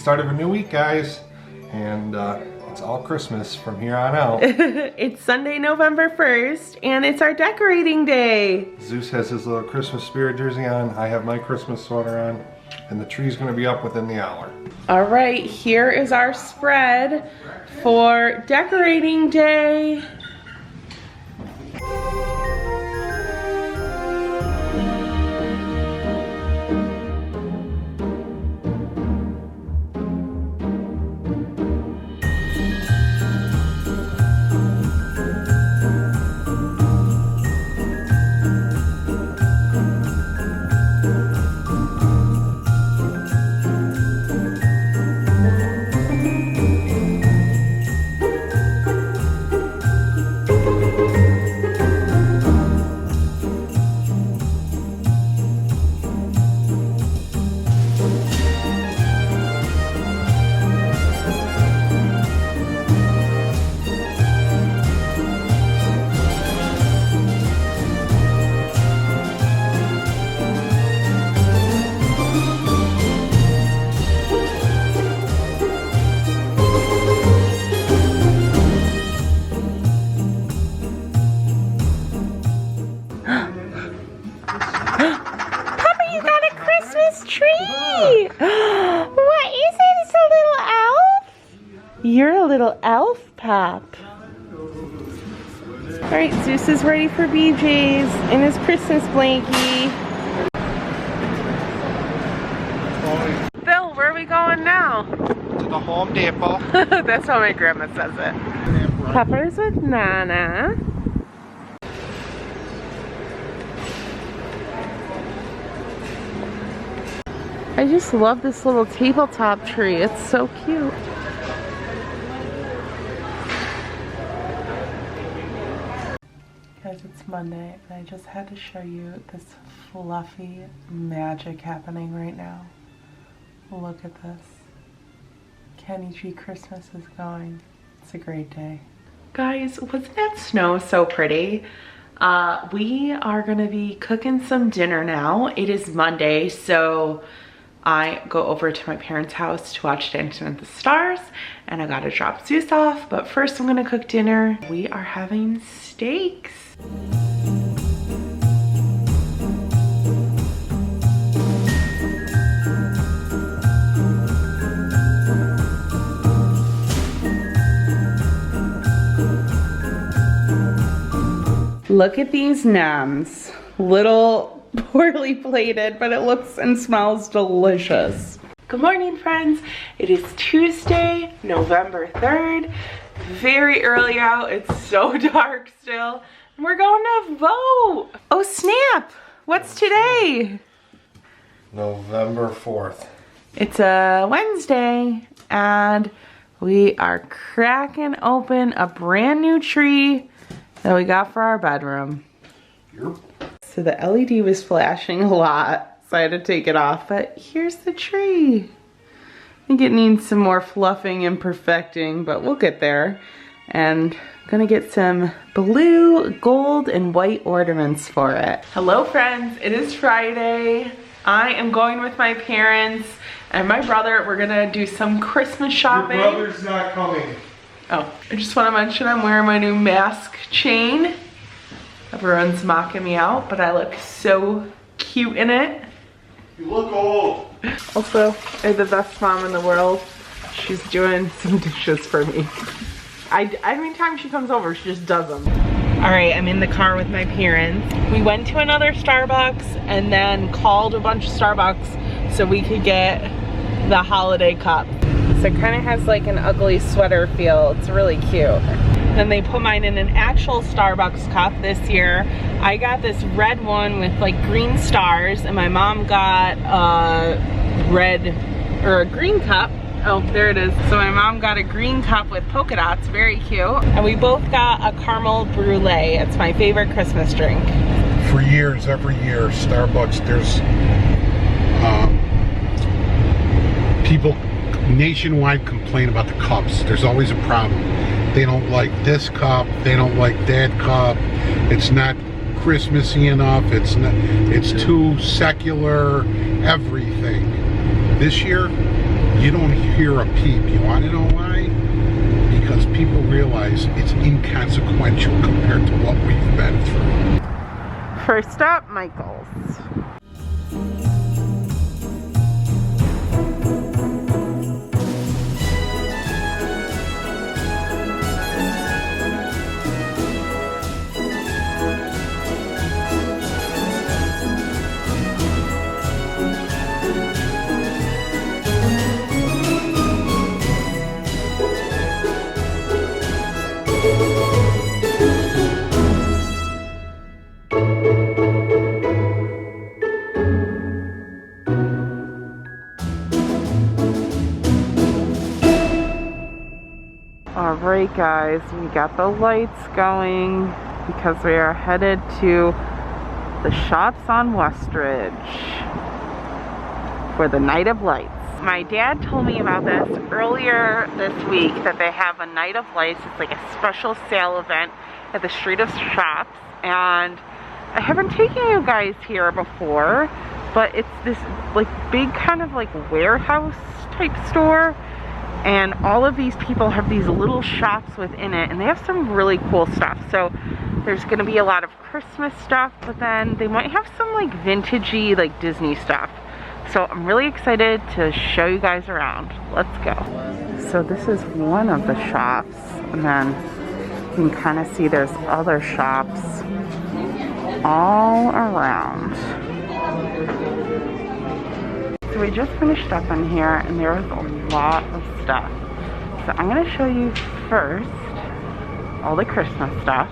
start of a new week, guys, and it's all Christmas from here on out. It's Sunday, November 1st, and it's our decorating day. Zeus has his little Christmas spirit jersey on. I have my Christmas sweater on, and the tree's gonna be up within the hour. All right, here is our spread for decorating day. You're a little elf, Pop. All right, Zeus is ready for BJ's in his Christmas blankie. Phil, where are we going now? To the Home Depot. That's how my grandma says it. Peppers with Nana. I just love this little tabletop tree. It's so cute. Guys, it's Monday, and I just had to show you this fluffy magic happening right now. Look at this. Kenny G Christmas is going. It's a great day. Guys, wasn't that snow so pretty? We are gonna be cooking some dinner now. It is Monday, so I go over to my parents' house to watch Dancing with the Stars, and I gotta drop Zeus off, but first I'm gonna cook dinner. We are having steaks. Look at these nams. Little poorly plated, but it looks and smells delicious. Good morning, friends. It is Tuesday, November 3rd. Very early out. It's so dark still. And we're going to vote. Oh, snap. What's today? November 4th. It's a Wednesday, and we are cracking open a brand new tree that we got for our bedroom. Yep. So the LED was flashing a lot, so I had to take it off, but here's the tree. I think it needs some more fluffing and perfecting, but we'll get there. And I'm gonna get some blue, gold, and white ornaments for it. Hello friends, it is Friday. I am going with my parents and my brother. We're gonna do some Christmas shopping. Your brother's not coming. Oh, I just wanna mention I'm wearing my new mask chain. Everyone's mocking me out, but I look so cute in it. You look old. Also, I'm the best mom in the world. She's doing some dishes for me. Every time she comes over, she just does them. All right, I'm in the car with my parents. We went to another Starbucks and then called a bunch of Starbucks so we could get the holiday cup. So it kind of has like an ugly sweater feel. It's really cute. Then they put mine in an actual Starbucks cup this year. I got this red one with like green stars, and my mom got a red or a green cup. Oh, there it is. So my mom got a green cup with polka dots, very cute. And we both got a caramel brulee. It's my favorite Christmas drink. For years, every year, Starbucks, there's people nationwide complain about the cups. There's always a problem. They don't like this cup, they don't like that cup. It's not Christmassy enough, it's too secular, everything. This year, you don't hear a peep. You want to know why? Because people realize it's inconsequential compared to what we've been through. First up, Michael's. Alright guys, we got the lights going because we are headed to the shops on Westridge for the Night of Lights. My dad told me about this earlier this week, that they have a Night of Lights. It's like a special sale event at the Street of Shops, and I haven't taken you guys here before, but it's this like big kind of like warehouse type store. And all of these people have these little shops within it, and they have some really cool stuff. So there's gonna be a lot of Christmas stuff, but then they might have some like vintagey, like Disney stuff. So I'm really excited to show you guys around. Let's go. So this is one of the shops, and then you can kind of see there's other shops all around. So we just finished up in here, and there was a lot of stuff. So I'm going to show you first all the Christmas stuff.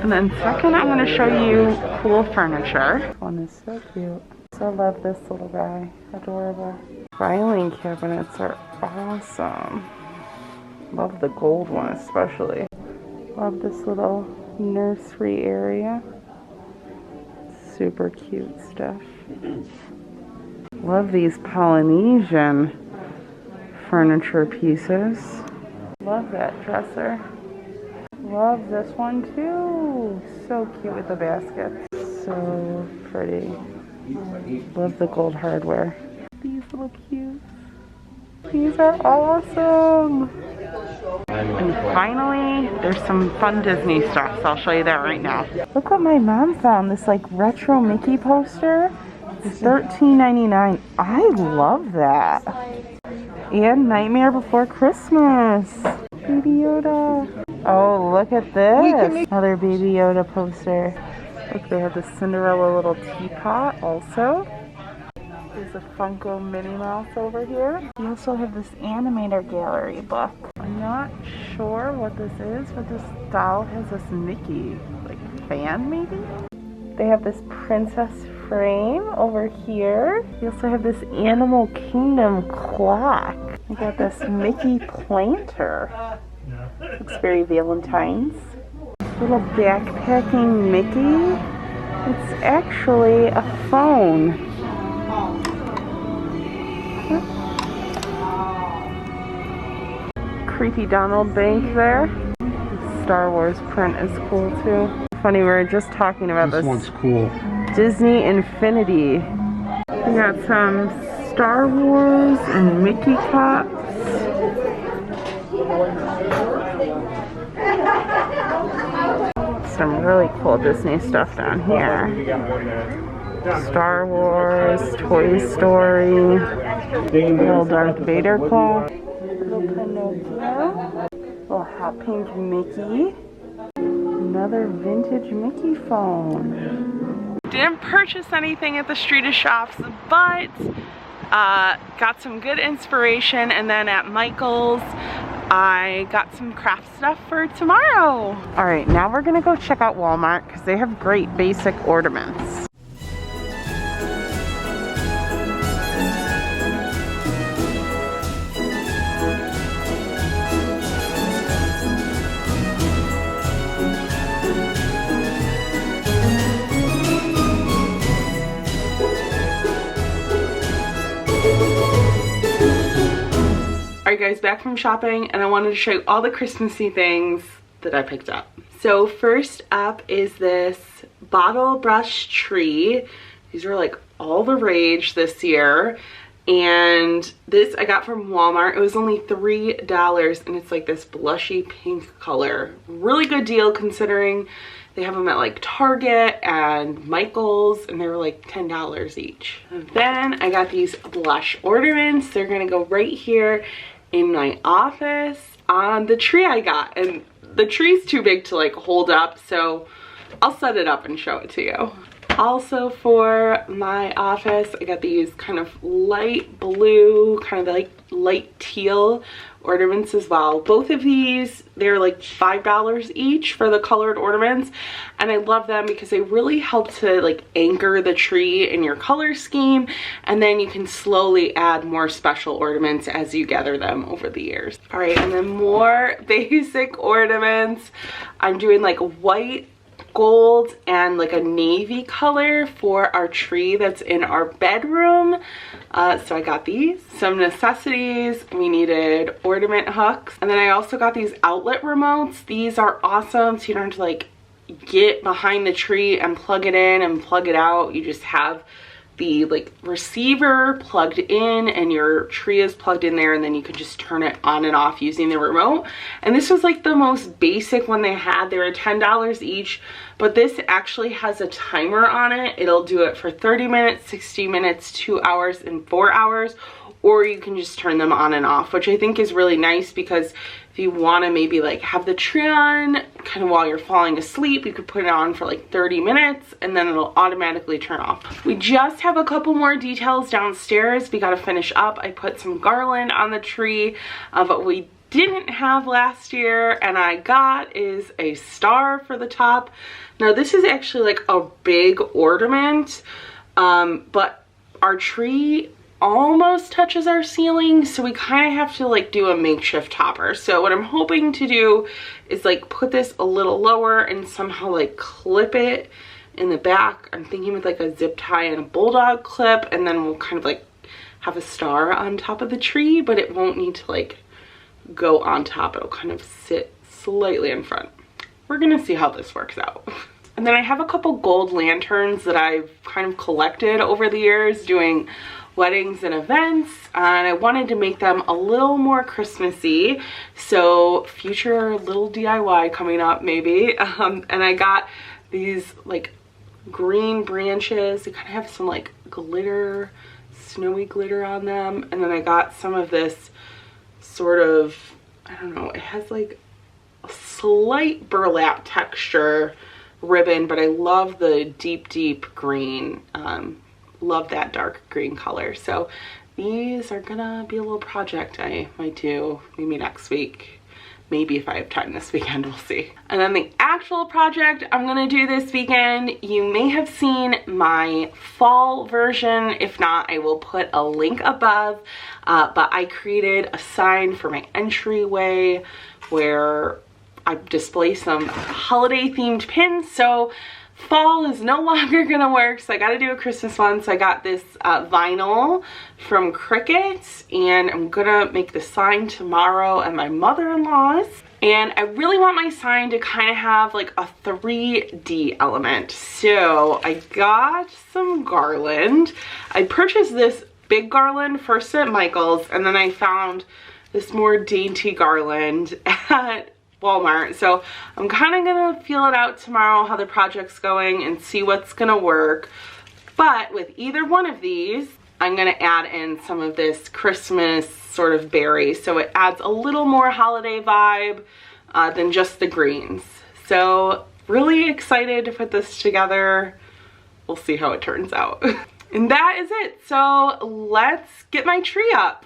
And then second, I'm going to show you cool furniture. This one is so cute. I love this little guy. Adorable. Filing cabinets are awesome. Love the gold one especially. Love this little nursery area. Super cute stuff. Love these Polynesian furniture pieces. Love that dresser. Love this one too. So cute with the baskets. So pretty. Love the gold hardware. These little cute. These are awesome. And finally, there's some fun Disney stuff, so I'll show you that right now. Look what my mom found. This like retro Mickey poster. It's $13.99. I love that. And Nightmare Before Christmas. Baby Yoda. Oh, look at this. Another Baby Yoda poster. Look, they have the Cinderella little teapot also. There's a Funko Minnie Mouse over here. We also have this animator gallery book. I'm not sure what this is, but this doll has this Mickey, like, fan maybe? They have this princess frame over here. We also have this Animal Kingdom clock. We got this Mickey planter. Looks very Valentine's. Little backpacking Mickey. It's actually a phone. Creepy Donald Bank there. The Star Wars print is cool too. funny. We were just talking about This one's cool. Disney Infinity. We got some Star Wars and Mickey cups. Some really cool Disney stuff down here. Star Wars, Toy Story, little Darth Vader clock, little Pinocchio, little hot pink Mickey, another vintage Mickey phone. Didn't purchase anything at the Street Shops, but got some good inspiration, and then at Michael's I got some craft stuff for tomorrow. All right, now we're gonna go check out Walmart because they have great basic ornaments. Alright guys, back from shopping, and I wanted to show you all the Christmassy things that I picked up. So first up is this bottle brush tree. These are like all the rage this year. And this I got from Walmart. It was only $3 and it's like this blushy pink color. Really good deal considering they have them at like Target and Michael's, and they were like $10 each. And then I got these blush ornaments. They're gonna go right here in my office on the tree I got, and the tree's too big to like hold up, so I'll set it up and show it to you. Also for my office, I got these kind of light blue, kind of like light teal ornaments as well. Both of these, they're like $5 each for the colored ornaments, and I love them because they really help to like anchor the tree in your color scheme, and then you can slowly add more special ornaments as you gather them over the years. All right, and then more basic ornaments. I'm doing like white, gold, and like a navy color for our tree that's in our bedroom. So I got these. Some necessities, we needed ornament hooks, and then I also got these outlet remotes. These are awesome, so you don't have to like get behind the tree and plug it in and plug it out. You just have the like receiver plugged in and your tree is plugged in there, and then you could just turn it on and off using the remote. And this was like the most basic one they had. They were $10 each, but this actually has a timer on it. It'll do it for 30 minutes, 60 minutes, 2 hours, and 4 hours, or you can just turn them on and off, which I think is really nice because if you want to maybe like have the tree on kind of while you're falling asleep, you could put it on for like 30 minutes and then it'll automatically turn off. We just have a couple more details downstairs we got to finish up. I put some garland on the tree, but we didn't have last year and I got is a star for the top. Now this is actually like a big ornament, but our tree almost touches our ceiling, so we kind of have to like do a makeshift topper. So what I'm hoping to do is like put this a little lower and somehow like clip it in the back. I'm thinking with like a zip tie and a bulldog clip, and then we'll kind of like have a star on top of the tree, but it won't need to like go on top. It'll kind of sit slightly in front. We're gonna see how this works out. And then I have a couple gold lanterns that I've kind of collected over the years doing weddings and events, and I wanted to make them a little more Christmassy, so future little DIY coming up maybe. And I got these like green branches. They kind of have some like glitter, snowy glitter on them, and then I got some of this sort of, I don't know, it has like a slight burlap texture ribbon, but I love the deep green. Love that dark green color. So these are gonna be a little project I might do maybe next week. Maybe if I have time this weekend, we'll see. And then the actual project I'm gonna do this weekend, you may have seen my fall version. If not, I will put a link above. But I created a sign for my entryway where I display some holiday themed pins. So fall is no longer gonna work, so I gotta do a Christmas one. So I got this vinyl from Cricut, and I'm gonna make the sign tomorrow at my mother-in-law's. And I really want my sign to kind of have like a 3D element. So I got some garland. I purchased this big garland first at Michael's, and then I found this more dainty garland at Walmart. So I'm kind of gonna feel it out tomorrow how the project's going and see what's gonna work. But with either one of these, I'm gonna add in some of this Christmas sort of berry, so it adds a little more holiday vibe than just the greens. So really excited to put this together. We'll see how it turns out. And that is it. So let's get my tree up.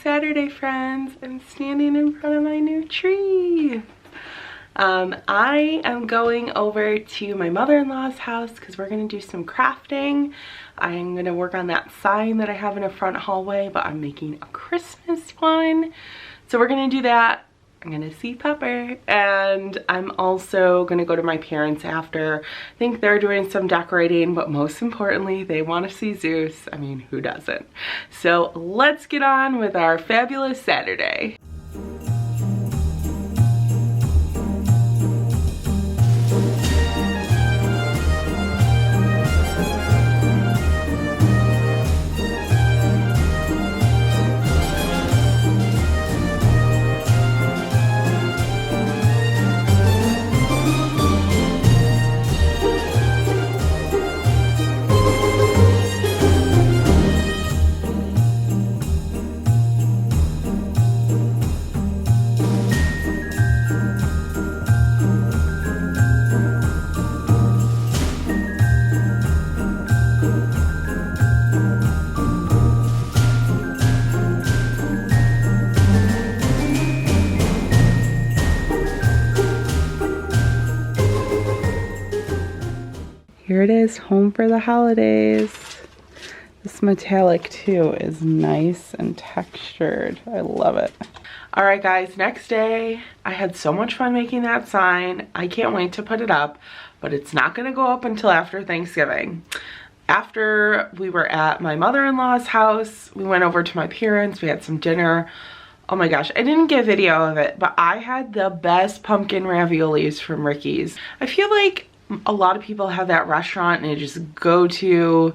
Saturday, friends. I'm standing in front of my new tree. I am going over to my mother-in-law's house because we're going to do some crafting. I'm going to work on that sign that I have in a front hallway, but I'm making a Christmas one. So we're going to do that. I'm gonna see Pepper, and I'm also gonna go to my parents after. I think they're doing some decorating, but most importantly, they want to see Zeus. I mean, who doesn't? So let's get on with our fabulous Saturday. Here it is, home for the holidays. This metallic too is nice and textured. I love it. All right guys, next day. I had so much fun making that sign. I can't wait to put it up, but it's not gonna go up until after Thanksgiving. After we were at my mother-in-law's house, we went over to my parents, we had some dinner. Oh my gosh, I didn't get video of it, but I had the best pumpkin raviolis from Ricky's. I feel like a lot of people have that restaurant and they just go to,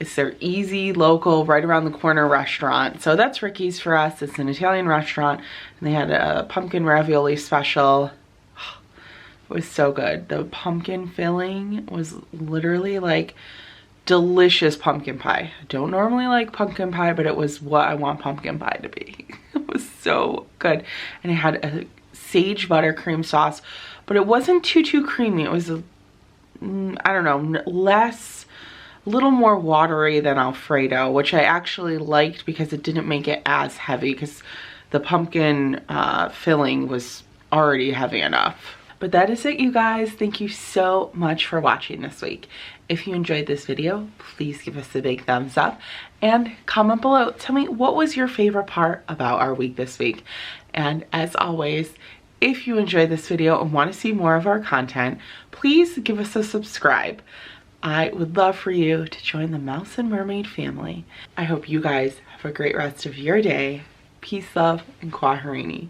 it's their easy, local, right around the corner restaurant. So that's Ricky's for us. It's an Italian restaurant, and they had a pumpkin ravioli special. It was so good. The pumpkin filling was literally like delicious pumpkin pie. I don't normally like pumpkin pie, but it was what I want pumpkin pie to be. It was so good. And it had a sage buttercream sauce, but it wasn't too creamy. It was I don't know, a little more watery than Alfredo, which I actually liked because it didn't make it as heavy because the pumpkin filling was already heavy enough. But that is it, you guys. Thank you so much for watching this week. If you enjoyed this video, please give us a big thumbs up and comment below. Tell me, what was your favorite part about our week this week? And as always, if you enjoyed this video and want to see more of our content, please give us a subscribe. I would love for you to join the Mouse and Mermaid family. I hope you guys have a great rest of your day. Peace, love, and Kwaherini.